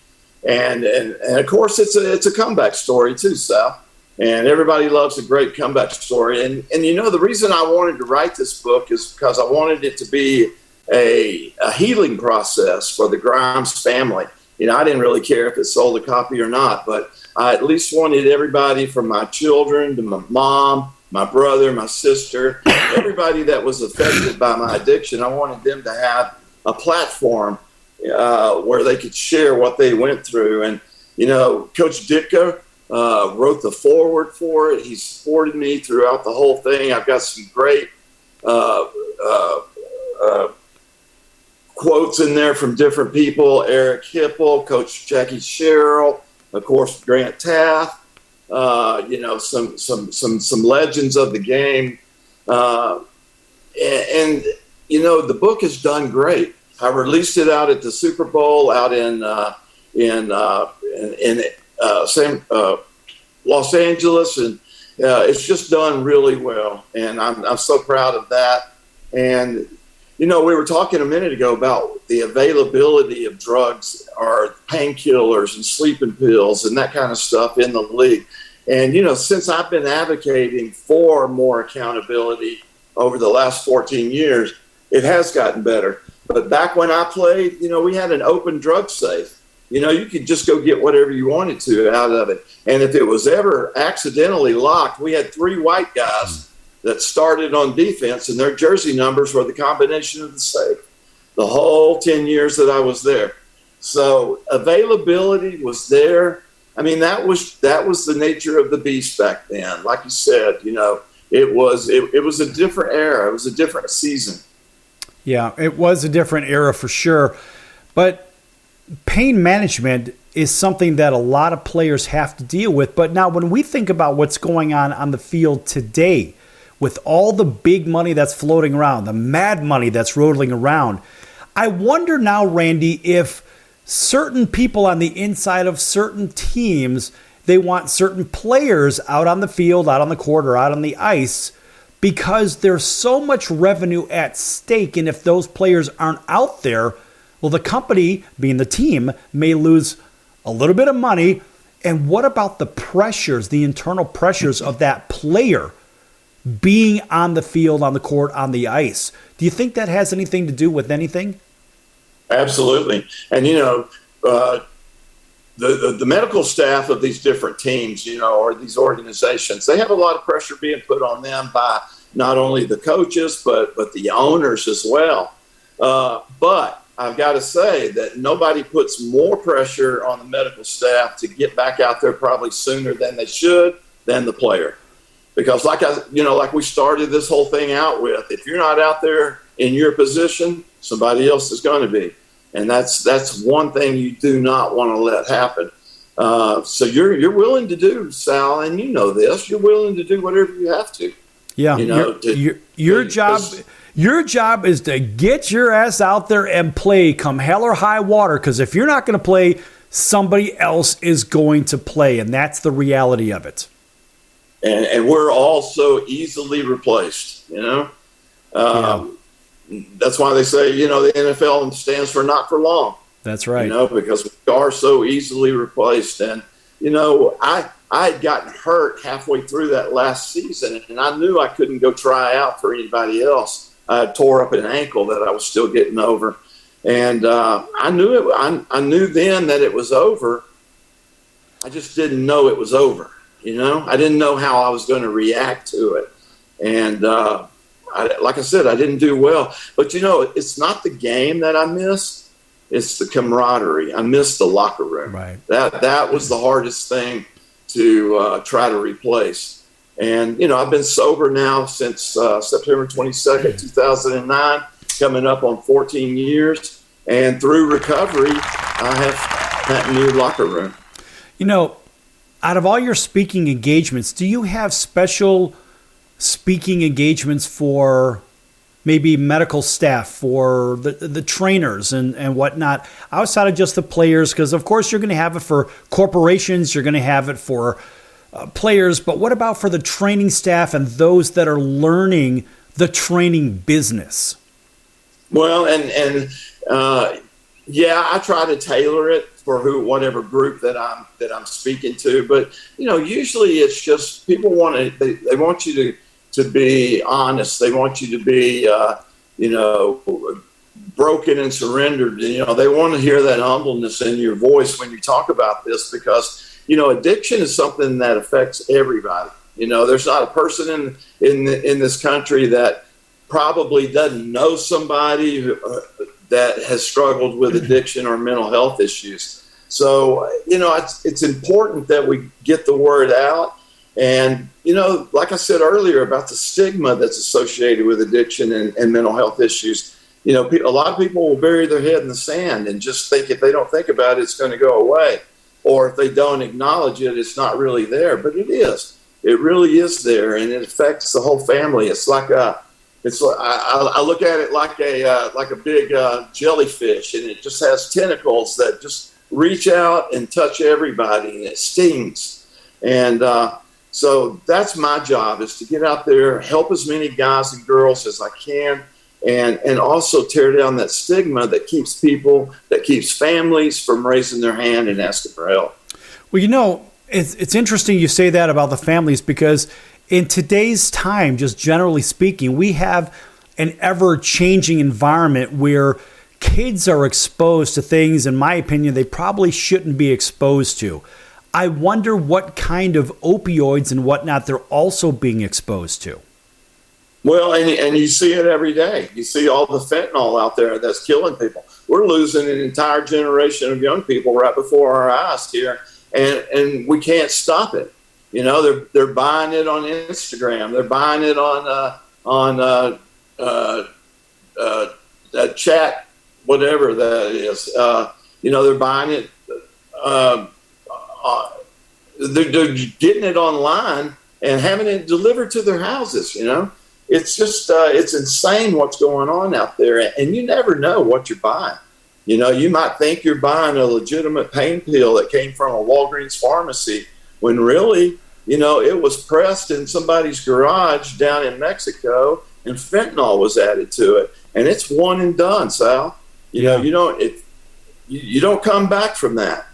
S2: and of course it's a comeback story too, Sal. And everybody loves a great comeback story. And you know, the reason I wanted to write this book is because I wanted it to be a healing process for the Grimes family. You know, I didn't really care if it sold a copy or not, but I at least wanted everybody from my children to my mom, my brother, my sister, everybody that was affected by my addiction. I wanted them to have a platform where they could share what they went through. And, you know, Coach Ditka wrote the foreword for it. He supported me throughout the whole thing. I've got some great quotes in there from different people: Eric Hipple, Coach Jackie Sherrill, of course Grant Taft. You know, some legends of the game, and you know, the book has done great. I released it out at the Super Bowl out in Los Angeles, and it's just done really well, and I'm so proud of that. And you know, we were talking a minute ago about the availability of drugs or painkillers and sleeping pills and that kind of stuff in the league. And you know, since I've been advocating for more accountability over the last 14 years, it has gotten better. But back when I played, you know, we had an open drug safe. You know, you could just go get whatever you wanted to out of it. And if it was ever accidentally locked, we had 3 white guys that started on defense, and their jersey numbers were the combination of the safe the whole 10 years that I was there. So availability was there. I mean, that was the nature of the beast back then. Like you said, you know, it was a different era. It was a different season.
S1: Yeah, it was a different era for sure. But pain management is something that a lot of players have to deal with. But now when we think about what's going on the field today, with all the big money that's floating around, the mad money that's rolling around, I wonder now, Randy, if certain people on the inside of certain teams, they want certain players out on the field, out on the court, or out on the ice because there's so much revenue at stake. And if those players aren't out there, well, the company, being the team, may lose a little bit of money. And what about the pressures, the internal pressures of that player being on the field, on the court, on the ice? Do you think that has anything to do with anything?
S2: Absolutely. And, you know, the medical staff of these different teams, you know, or these organizations, they have a lot of pressure being put on them by not only the coaches, but the owners as well. But I've got to say that nobody puts more pressure on the medical staff to get back out there probably sooner than they should than the player. Because like we started this whole thing out with, if you're not out there in your position, somebody else is going to be. And that's one thing you do not want to let happen. So you're willing to do, Sal, and you know this, you're willing to do whatever you have to.
S1: Yeah.
S2: You know,
S1: your job is to get your ass out there and play come hell or high water, because if you're not going to play, somebody else is going to play, and that's the reality of it.
S2: And we're all so easily replaced, you know. That's why they say, you know, the NFL stands for not for long.
S1: That's right.
S2: You know, because we are so easily replaced. And, you know, I had gotten hurt halfway through that last season, and I knew I couldn't go try out for anybody else. I tore up an ankle that I was still getting over. And I knew then that it was over. I just didn't know it was over. I didn't know how I was going to react to it. And like I said, I didn't do well. But, it's not the game that I missed. It's the camaraderie. I missed the locker room.
S1: Right.
S2: That was the hardest thing to try to replace. And, I've been sober now since September 22nd, 2009, coming up on 14 years. And through recovery, I have that new locker room.
S1: Out of all your speaking engagements, do you have special speaking engagements for maybe medical staff, for the trainers and whatnot, outside of just the players? Because, of course, you're going to have it for corporations, you're going to have it for players, but what about for the training staff and those that are learning the training business?
S2: Well, I try to tailor it for whatever group that I'm speaking to. But usually it's just people they want you to be honest. They want you to be broken and surrendered. They want to hear that humbleness in your voice when you talk about this, because addiction is something that affects everybody. There's not a person in this country that probably doesn't know somebody that has struggled with addiction or mental health issues. So, it's important that we get the word out. And, like I said earlier about the stigma that's associated with addiction and mental health issues, a lot of people will bury their head in the sand and just think if they don't think about it, it's going to go away. Or if they don't acknowledge it, it's not really there. But it is. It really is there, and it affects the whole family. It's like I look at it like a big jellyfish, and it just has tentacles that just reach out and touch everybody, and it stings. And so that's my job, is to get out there, help as many guys and girls as I can, and also tear down that stigma that keeps families from raising their hand and asking for help.
S1: Well, it's interesting you say that about the families, because in today's time, just generally speaking, we have an ever-changing environment where kids are exposed to things, in my opinion, they probably shouldn't be exposed to. I wonder what kind of opioids and whatnot they're also being exposed to.
S2: Well, and you see it every day. You see all the fentanyl out there that's killing people. We're losing an entire generation of young people right before our eyes here, and we can't stop it. They're buying it on Instagram. They're buying it on chat, whatever that is. They're buying it. They're getting it online and having it delivered to their houses. It's just it's insane what's going on out there, and you never know what you're buying. You might think you're buying a legitimate pain pill that came from a Walgreens pharmacy, when really, it was pressed in somebody's garage down in Mexico, and fentanyl was added to it, and it's one and done, Sal. You don't come back from that.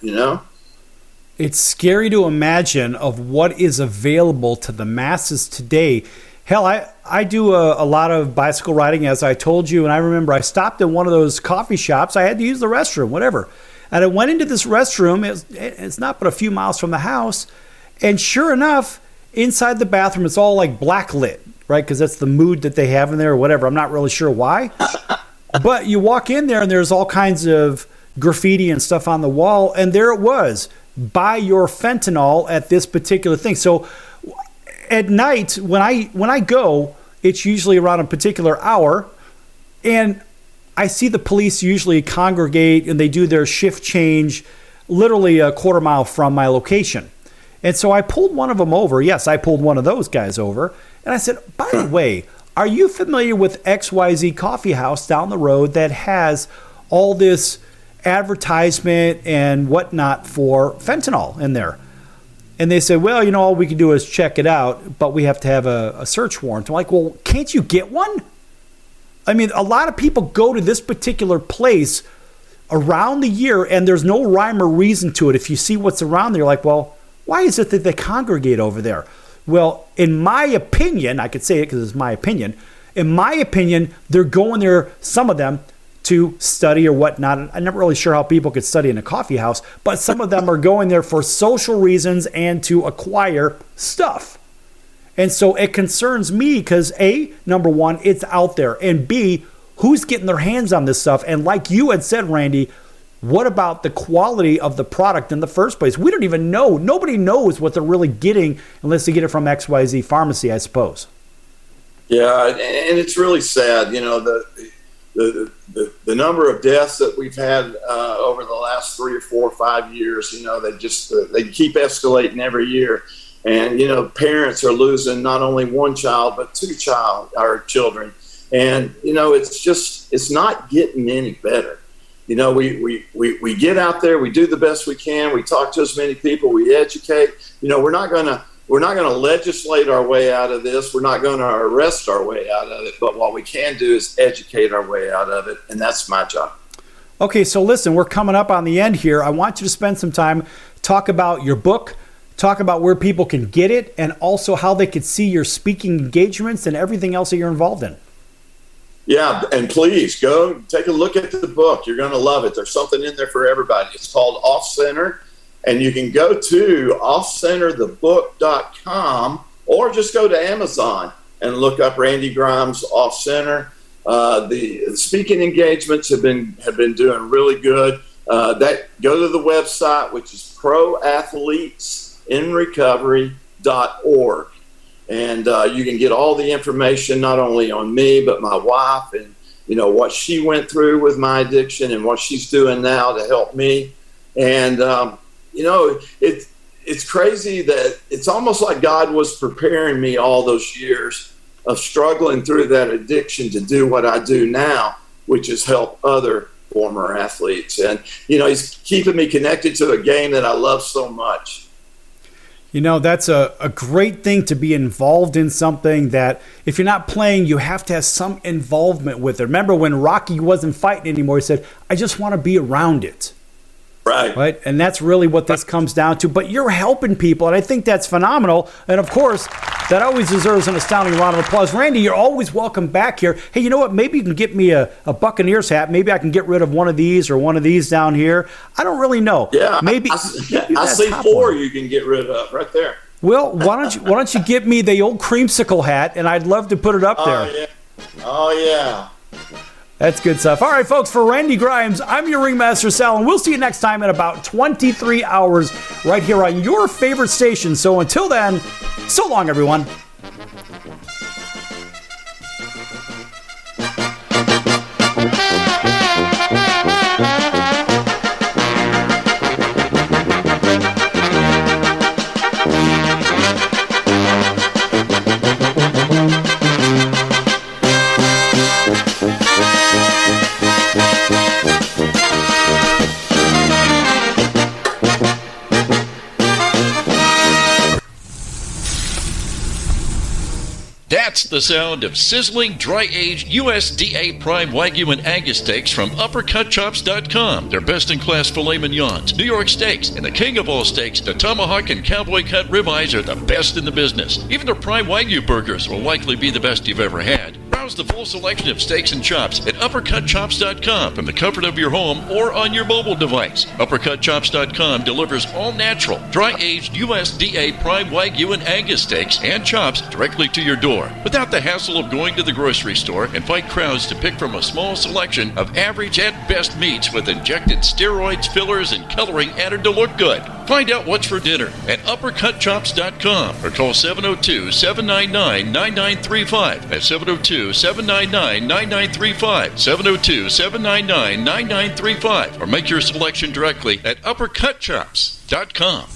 S1: It's scary to imagine of what is available to the masses today. Hell, I do a lot of bicycle riding, as I told you, and I remember I stopped at one of those coffee shops. I had to use the restroom, whatever. And I went into this restroom. It's not but a few miles from the house. And sure enough, inside the bathroom, it's all like black lit, right? Because that's the mood that they have in there or whatever. I'm not really sure why. But you walk in there and there's all kinds of graffiti and stuff on the wall. And there it was. Buy your fentanyl at this particular thing. So at night, when I go, it's usually around a particular hour. And I see the police usually congregate and they do their shift change literally a quarter mile from my location. And so I pulled one of them over. Yes, I pulled one of those guys over. And I said, by the way, are you familiar with XYZ Coffee House down the road that has all this advertisement and whatnot for fentanyl in there? And they said, well, all we can do is check it out, but we have to have a search warrant. I'm like, well, can't you get one? I mean, a lot of people go to this particular place around the year, and there's no rhyme or reason to it. If you see what's around there, you're like, well, why is it that they congregate over there? Well, in my opinion, I could say it because it's my opinion. In my opinion, they're going there, some of them, to study or whatnot. I'm not really sure how people could study in a coffee house, but some of them are going there for social reasons and to acquire stuff. And so it concerns me because A, number one, it's out there, and B, who's getting their hands on this stuff? And like you had said, Randy, what about the quality of the product in the first place? We don't even know. Nobody knows what they're really getting unless they get it from XYZ Pharmacy, I suppose.
S2: Yeah, and it's really sad. You know, the number of deaths that we've had over the last 3 or 4 or 5 years. You know, they keep escalating every year, and you know, parents are losing not only one child but 2 children, and you know, it's not getting any better. You know, we get out there, we do the best we can, we talk to as many people, we educate. You know, we're not gonna legislate our way out of this. We're not gonna arrest our way out of it. But what we can do is educate our way out of it, and that's my job.
S1: Okay, so listen, we're coming up on the end here. I want you to spend some time, talk about your book, talk about where people can get it, and also how they could see your speaking engagements and everything else that you're involved in.
S2: Yeah, and please go take a look at the book. You're going to love it. There's something in there for everybody. It's called Off Center, and you can go to offcenterthebook.com or just go to Amazon and look up Randy Grimes Off Center. The speaking engagements have been doing really good. Go to the website, which is proathletesinrecovery.org. And you can get all the information, not only on me, but my wife, and, you know, what she went through with my addiction and what she's doing now to help me. And, you know, it's crazy that it's almost like God was preparing me all those years of struggling through that addiction to do what I do now, which is help other former athletes. And, you know, he's keeping me connected to a game that I love so much.
S1: You know, that's a great thing to be involved in something that if you're not playing, you have to have some involvement with it. Remember when Rocky wasn't fighting anymore, he said, I just want to be around it. Right. And that's really what this comes down to. But you're helping people, and I think that's phenomenal. And, of course, that always deserves an astounding round of applause. Randy, you're always welcome back here. Hey, you know what? Maybe you can get me a Buccaneers hat. Maybe I can get rid of one of these or one of these down here. I don't really know.
S2: Yeah,
S1: maybe
S2: I see 4 you can get rid of right there.
S1: Well, why don't you give me the old creamsicle hat, and I'd love to put it up there.
S2: Oh, yeah.
S1: That's good stuff. All right, folks, for Randy Grimes, I'm your Ringmaster Sal, and we'll see you next time in about 23 hours right here on your favorite station. So until then, so long, everyone.
S5: That's the sound of sizzling, dry-aged USDA Prime Wagyu and Angus steaks from UpperCutChops.com. Their best-in-class filet mignons, New York steaks, and the king of all steaks, the tomahawk and cowboy cut ribeyes are the best in the business. Even their Prime Wagyu burgers will likely be the best you've ever had. Browse the full selection of steaks and chops at UpperCutChops.com from the comfort of your home or on your mobile device. UpperCutChops.com delivers all-natural, dry-aged USDA Prime Wagyu and Angus steaks and chops directly to your door, without the hassle of going to the grocery store and fight crowds to pick from a small selection of average at best meats with injected steroids, fillers, and coloring added to look good. Find out what's for dinner at UpperCutChops.com or call 702-799-9935. That's 702-799-9935. 702-799-9935. Or make your selection directly at UpperCutChops.com.